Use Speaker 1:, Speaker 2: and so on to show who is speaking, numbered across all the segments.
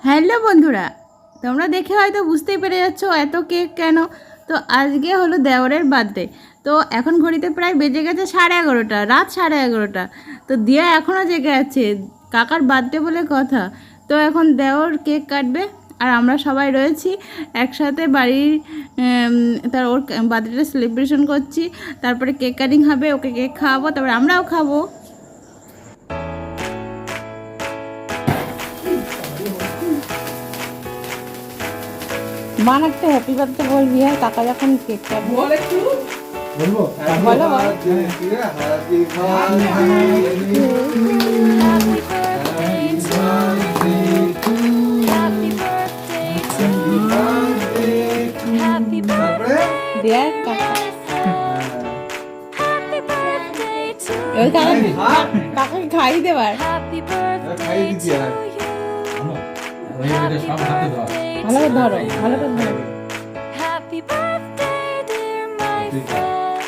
Speaker 1: Hello বন্ধুরা, তোমরা দেখে হয়তো বুঝতেই পেরে যাচ্ছ এত কেক কেন। তো আজকে হলো দেওরের বার্থডে। তো এখন ঘড়িতে প্রায় বেজে গেছে 11:30, রাত 11:30। তো দিয়া এখনও জেগে আছে, কাকার বার্থডে বলে কথা। তো এখন দেওর কেক কাটবে আর আমরা সবাই রয়েছি একসাথে বাড়ির, তার ওর বার্থডেটা সেলিব্রেশন করছি। তারপরে কেক কাটিং হবে, ওকে কেক খাওয়াবো, তারপরে আমরাও খাবো। মান একটা হ্যাপি বার্থডে বলবি, হ্যাঁ কাকা যখন কেক কাটবে
Speaker 2: বলবো
Speaker 1: বলো দেখ কাকা, ওই কাকাকে খাই দেবার। ভালো করে ধরো, ভালো করে ধরো।
Speaker 3: Happy birthday, dear my friend.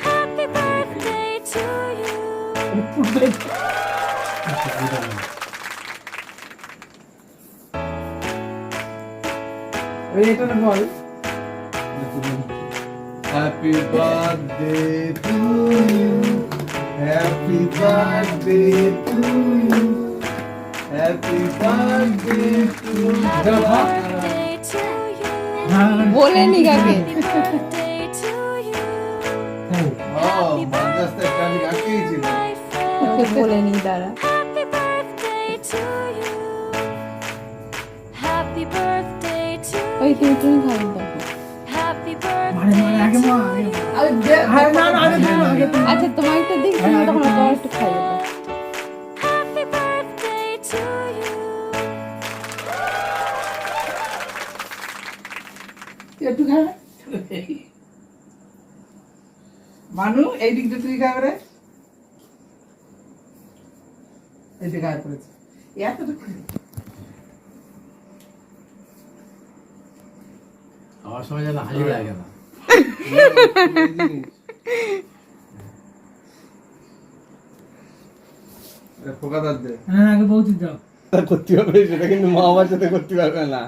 Speaker 3: Happy birthday to you.
Speaker 2: Happy birthday to you. Happy birthday to you. Happy birthday to
Speaker 3: Happy birthday to you.
Speaker 1: বলে নি কাকে।
Speaker 3: Happy birthday to you.
Speaker 2: Oh, মাদ্রাসা কালি আঁকেই ছিল।
Speaker 3: My friend.
Speaker 1: ওকে বলে নি দাঁড়া।
Speaker 3: Happy birthday to you. Happy birthday to
Speaker 1: ওই
Speaker 3: you.
Speaker 1: তুমি খাই দাও।
Speaker 3: Happy birthday to you.
Speaker 1: আচ্ছা তোমার একটু দিক, তুমি তখন তোমার একটু খাইয়ে দাও।
Speaker 3: Happy birthday to you.
Speaker 4: একটু খাবে মানু, এই দিকটা তুই খাবে রে, এই যে গায়ে পড়েছে এতটুকু।
Speaker 5: আমার সময় যেন হাজির লাগে না।
Speaker 2: ফোকাদার দে।
Speaker 4: হ্যাঁ আগে বৌদি দাও।
Speaker 2: করতে হবে সেটা, কিন্তু মা বাবার সাথে করতে পারবে না।